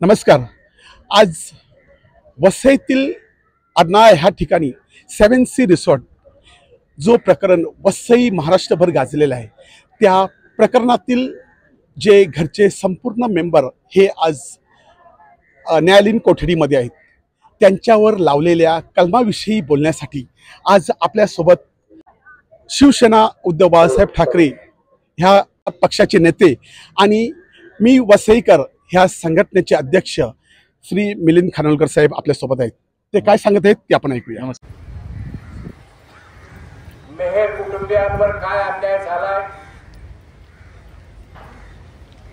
नमस्कार। आज वसईतील अडनाळ ह्या ठिकाणी 7C रिसॉर्ट जो प्रकरण वसई महाराष्ट्रभर गाजलेलं आहे, त्या प्रकरणातील जे घरचे संपूर्ण मेंबर हे आज न्यायालयीन कोठडीमध्ये आहेत। त्यांच्यावर लावलेल्या कलमाविषयी बोलण्यासाठी आज आपल्यासोबत शिवसेना उद्धव बाळासाहेब ठाकरे ह्या पक्षाचे नेते आणि मी वसईकर ह्या संघटनेचे अध्यक्ष श्री मिलिंद खानोलकर साहेब आपल्यासोबत आहेत। ते काय सांगत आहेत ते आपण ऐकूया। मेहर कुटुंबियांवर काय अन्याय झालाय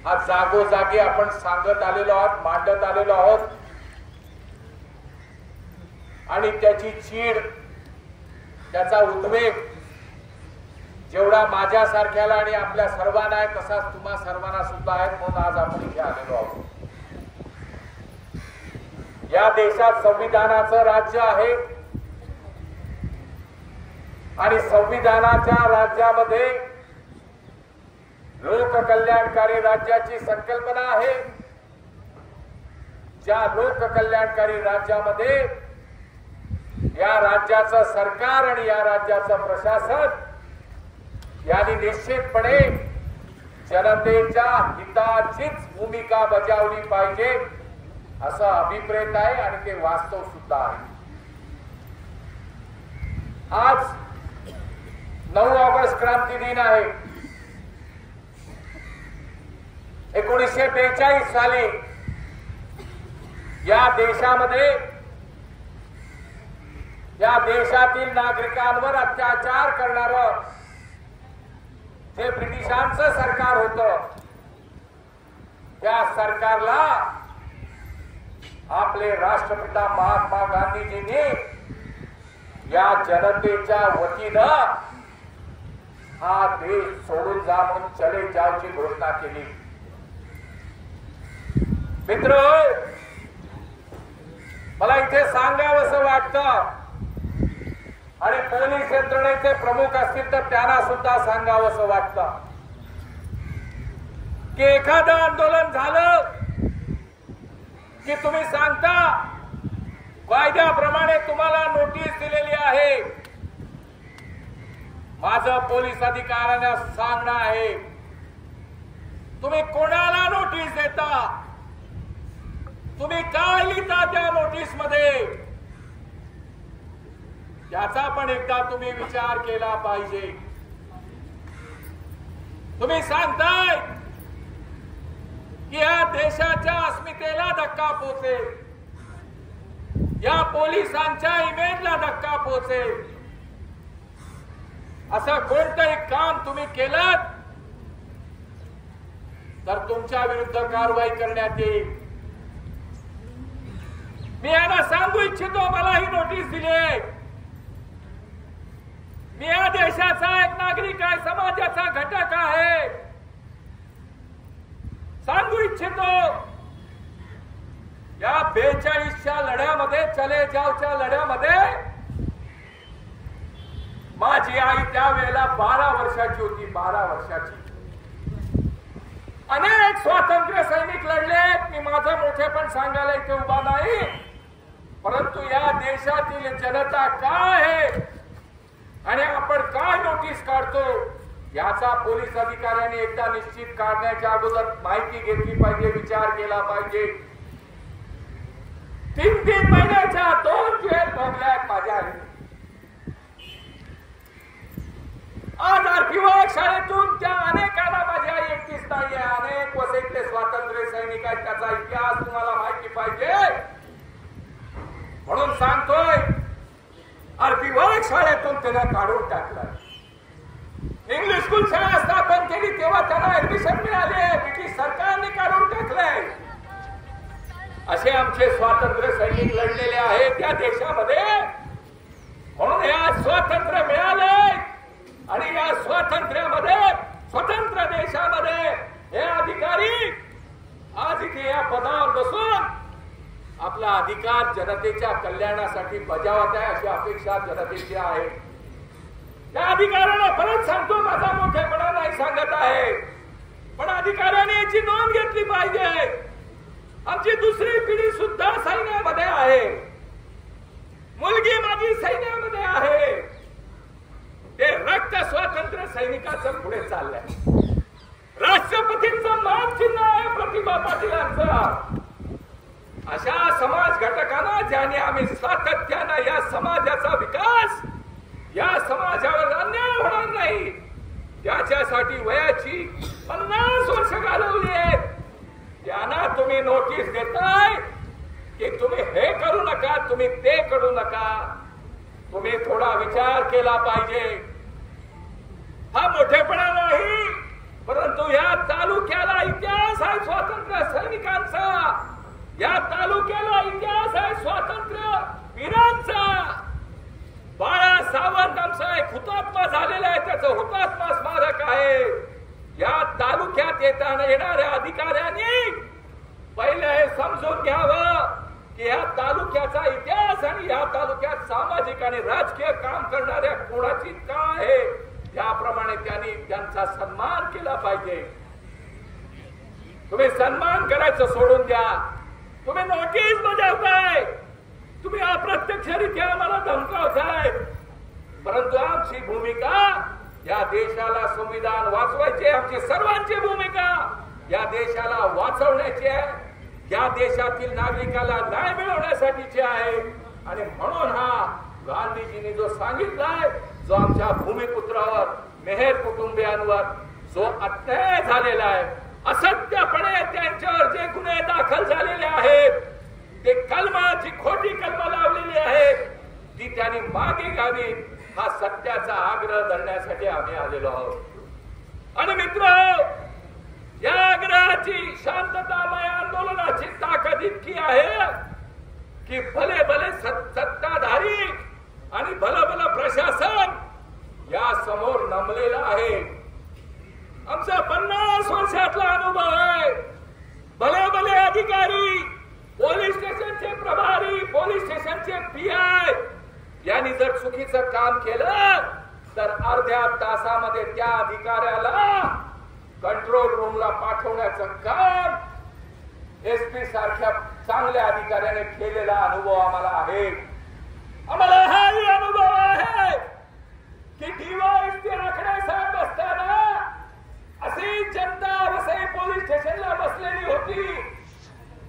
आज जागोजागी आपण सांगत आलेलो आहोत, मांडत आलेलो आहोत आणि त्याची चीड, त्याचा उद्वेग जेवढा माझ्यासारख्याला आणि आपल्या सर्वांना आहे तसाच तुम्हा सर्वांना सुद्धा आहे, म्हणून आज आपण इथे आलेलो आहोत। या देशात संविधानाचं राज्य आहे आणि संविधानाच्या राज्यामध्ये लोककल्याणकारी राज्याची संकल्पना आहे। ज्या लोककल्याणकारी राज्यामध्ये या राज्याचं सरकार आणि या राज्याचं प्रशासन यांनी निश्चितपणे जनतेच्या हिताचीच भूमिका बजावली पाहिजे असं अभिप्रेत आहे आणि ते वास्तव सुद्धा आहे। आज 9 ऑगस्ट क्रांती दिन आहे। 1942 साली या देशामध्ये या देशातील नागरिकांवर अत्याचार करणारं जे ब्रिटिशांचं सरकार होतं, त्या सरकारला आपले राष्ट्रपिता महात्मा गांधीजींनी या जनतेच्या वतीनं हा देश सोडून जा म्हणून चले जावची घोषणा केली। मित्र, मला इथे सांगावंसं वाटतं आणि पोलीस यंत्रणेचे प्रमुख असतील तर त्यांना सुद्धा सांगावंसं वाटतं की एखादं आंदोलन झालं की तुम्ही सांगता कायद्याप्रमाणे तुम्हाला नोटीस दिलेली आहे। माझं पोलीस अधिकाऱ्यांना सांगणं आहे, तुम्ही कोणाला नोटीस देता, तुम्ही काय लिहिता त्या नोटीस मध्ये, याचा पण एकदा तुम्ही विचार केला पाहिजे। तुम्ही सांगताय की या देशाच्या अस्मितेला धक्का पोहोचेल, या पोलिसांच्या इमेजला धक्का पोहोचेल, असं कोणतंही काम तुम्ही केलं तर तुमच्या विरुद्ध कारवाई करण्यात येईल। मी यांना सांगू इच्छितो, मला ही नोटीस दिली आहे, मी या देशाचा एक नागरिक आहे, समाजाचा घटक आहे। सांगू इच्छितो, या 42च्या लढ्यामध्ये, चले जावच्या लढ्यामध्ये माझी आई त्यावेळेला 12 वर्षाची होती, 12 वर्षाची। अनेक स्वातंत्र्य सैनिक लढले, मी माझं मोठेपण सांगायला इथे उभा नाही, परंतु या देशातील जनता काय आहे आणि आपण काय नोटीस काढतो याचा पोलीस अधिकाऱ्यांनी एकदा निश्चित काढण्याच्या अगोदर माहिती घेतली पाहिजे, विचार केला पाहिजे। 3 महिन्याच्या 2 जेल भोगल्यात माझ्या आईने। आज आरपीवाय शाळेतून त्या अनेकांना माझी आई एकटीच नाहीये, अनेक वसईतले स्वातंत्र्य सैनिक आहेत, त्याचा इतिहास तुम्हाला माहिती पाहिजे म्हणून सांगतोय। आरपीवाय शाळेतून त्यांना काढून टाकलं, इंग्लिश स्कूल शाळा स्थापन केली तेव्हा त्यांना ऍडमिशन मिळाले, ब्रिटिश सरकारने काढून टाकलंय। असे आमचे स्वातंत्र्य सैनिक लढलेले आहेत त्या देशामध्ये, म्हणून या स्वातंत्र्य मिळाले आणि या स्वातंत्र्यामध्ये, स्वतंत्र देशामध्ये हे अधिकारी आज इथे या पदावर बसून आपला अधिकार जनतेच्या कल्याणासाठी बजावत आहे, अशी अपेक्षा जनतेची आहे। त्या अधिकाऱ्यांना परत सांगतो, माझा मोठेपणा नाही सांगत आहे, पण अधिकाऱ्यांनी याची नोंद घेतली पाहिजे। आमची दुसरी पिढी सुद्धा सैन्यामध्ये आहे, मुलगी माझी सैन्यामध्ये आहे. ते रक्त स्वातंत्र्य सैनिकाचं पुढे चाललंय. राष्ट्रपतींचं मानचिन्ह आहे प्रतिभा पाटीलांचं. अशा समाज घटकांना ज्याने आम्ही सातत्यानं या समाजाचा विकास, या समाजावर अन्याय होणार नाही त्याच्यासाठी वयाची 50 वर्ष घालवली आहेत, त्यांना तुम्ही नोटीस देताय की तुम्ही हे करू नका, तुम्ही ते करू नका. तुम्ही थोडा विचार केला पाहिजे. हा मोठेपणा नाही, परंतु या तालुक्याला इतिहास आहे स्वातंत्र्य सैनिकांचा, या तालुक्याला इतिहास आहे स्वातंत्र्य वीरांचा. बाळा सावंत आमचा एक हुतात्मा झालेला आहे, त्याचं हुतात्मा स्मारक आहे. या तालुक्यात येणाऱ्या अधिकाऱ्यांनी पहिले हे समजून घ्यावं की या तालुक्याचा इतिहास आणि या तालुक्यात सामाजिक आणि राजकीय काम करणाऱ्या कोणाची काय आहे, त्याप्रमाणे त्यांनी त्यांचा सन्मान केला पाहिजे. तुम्ही सन्मान करायचं सोडून द्या. तुम्ही नोटीस बजावताय, तुम्ही अप्रत्यक्षरित्या आम्हाला धमकावताय, परंतु आमची भूमिका या देशाला संविधान वाचवायचे, आमची सर्वांची भूमिका या देशाला वाचवण्याची आहे, या देशातील नागरिकाला न्याय मिळवण्यासाठीची आहे. आणि म्हणून हा गांधीजींनी जो सांगितलाय, जो आमच्या भूमिपुत्रावर, मेहर कुटुंबियांवर जो अन्याय झालेला आहे, असत्यपणे त्यांच्यावर जे गुन्हे दाखल झालेले आहेत, ते कलमाची खोटी कलम लावलेली आहेत, ती त्यांनी मागे घ्यावी, हा सत्याचा आग्रह धरण्यासाठी आम्ही आलेलो आहोत. आणि मित्र, या आग्रहाची, शांततामय आंदोलनाची ताकद इतकी आहे की भले भले सत्ताधारी आणि भलं भलं प्रशासन या समोर नमलेला आहे. आमचा 50 वर्षातला अनुभव आहे. भले भले अधिकारी, पोलीस स्टेशनचे प्रभारी, पोलीस स्टेशनचे PI यांनी जर चुकीचं काम केलं तर अर्ध्या तासामध्ये त्या अधिकाऱ्याला कंट्रोल रूमला पाठवण्याचं काम SP सारख्या चांगल्या अधिकाऱ्याने केलेला अनुभव आम्हाला आहे. आम्हाला हाही अनुभव आहे की DYSP आखडे साहेब असताना अशी जनता वसई पोलीस स्टेशनला बसलेली होती,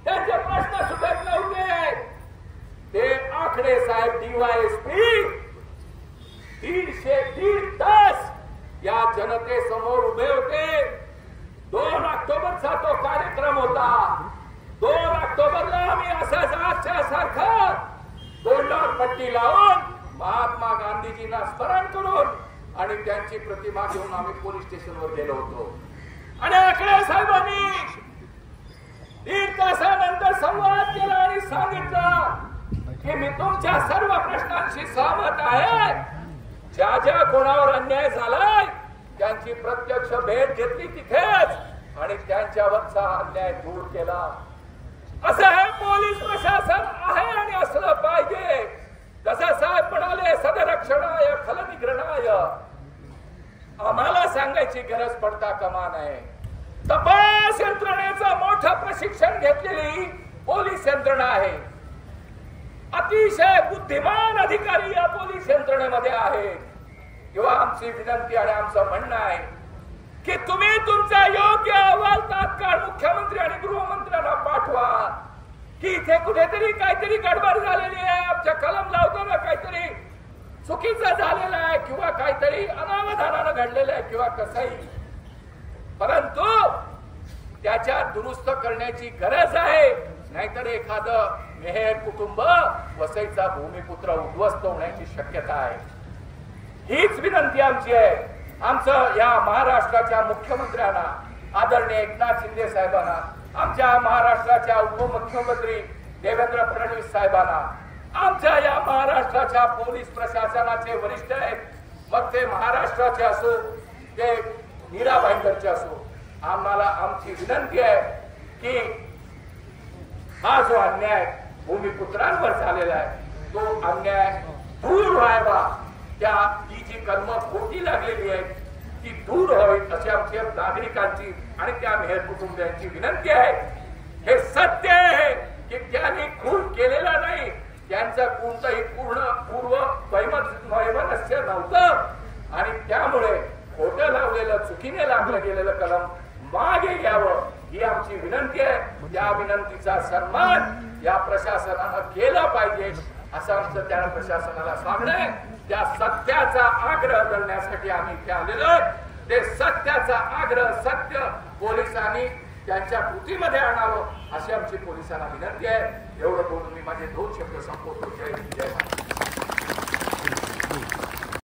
त्यांचे प्रश्न सुटत नव्हते. ते आखडे साहेब DYSP दीड तास या जनतेसमोर उभे होते. 2 ऑक्टोबरचा तो कार्यक्रम होता. 2 ऑक्टोबरला आम्ही असंच आजच्या सारखं तोंडावर पट्टी लावून महात्मा गांधीजींना स्मरण करून आणि त्यांची प्रतिमा घेऊन आम्ही पोलीस स्टेशनवर गेलो होतो. आणि आखडे साहेबांनी 1.5 तासानंतर संवाद केला आणि सांगितलं की मी तुमच्या सर्व प्रश्नांशी सहमत आहे. ज्या ज्या कोणावर अन्याय झालाय त्यांची प्रत्यक्ष भेट घेतली तिथेच आणि त्यांच्यावरचा अन्याय दूर केला. असं हे पोलीस प्रशासन आहे आणि असलं पाहिजे. जसं साहेब म्हणाले, सदरक्षणाय खलनिग्रहणाय, आम्हाला सांगायची गरज पडता कामा नये. तपास यंत्रणेचं मोठं प्रशिक्षण घेतलेली पोलीस यंत्रणा आहे. अतिशय बुद्धिमान अधिकारी या पोलीस यंत्रणेमध्ये आहेत. किंवा आमची विनंती आणि आमचं म्हणणं आहे की तुम्ही तुमचा योग्य अहवाल तात्काळ मुख्यमंत्री आणि गृहमंत्र्यांना पाठवा की इथे कुठेतरी काहीतरी गडबड झालेली आहे, आमच्या कलम लावताना काहीतरी चुकीचं झालेलं आहे किंवा काहीतरी अनावधानानं घडलेलं आहे किंवा कसंही, परंतु त्याच्या दुरुस्त करण्याची गरज आहे. नाहीतर एखादं मेहर कुटुंब, वसईचा भूमिपुत्र उद्ध्वस्त होण्याची शक्यता आहे. हीच विनंती आमची आहे. आमचं या महाराष्ट्राच्या मुख्यमंत्र्यांना, आदरणीय एकनाथ शिंदे साहेबांना, आमच्या महाराष्ट्राच्या उपमुख्यमंत्री देवेंद्र फडणवीस साहेबांना, आमच्या या महाराष्ट्राच्या पोलीस प्रशासनाचे वरिष्ठ आहेत, मग ते महाराष्ट्राचे असो ते मीरा भाईंदरचे असो, आम्हाला आमची विनंती आहे की हा जो अन्याय भूमिपुत्रांवर झालेला आहे तो अन्याय दूर व्हावा. ही जी कलम खोटी लागलेली आहे ती दूर व्हावी अशी आमच्या नागरिकांची आणि त्या मेहर कुटुंबियांची विनंती आहे. हे सत्य आहे की त्यांनी खून केलेला नाही, त्यांचा कोणताही पूर्व वैमनस्य नव्हतं आणि त्यामुळे खोटं लावलेलं चुकीने लागलं गेलेलं कलम मागे घ्यावं ही आमची विनंती आहे. त्या विनंतीचा सन्मान या प्रशासनानं केला पाहिजे असं आमचं त्या प्रशासनाला सांगणं आहे. त्या सत्याचा आग्रह करण्यासाठी आम्ही इथे आलेलो आहोत. ते सत्याचा आग्रह सत्य पोलिसांनी त्यांच्या कृतीमध्ये आणावं अशी आमची पोलिसांना विनंती आहे. एवढं बोलून मी माझे 2 शब्द संपवतो. जय हिंद, जय महाराष्ट्र.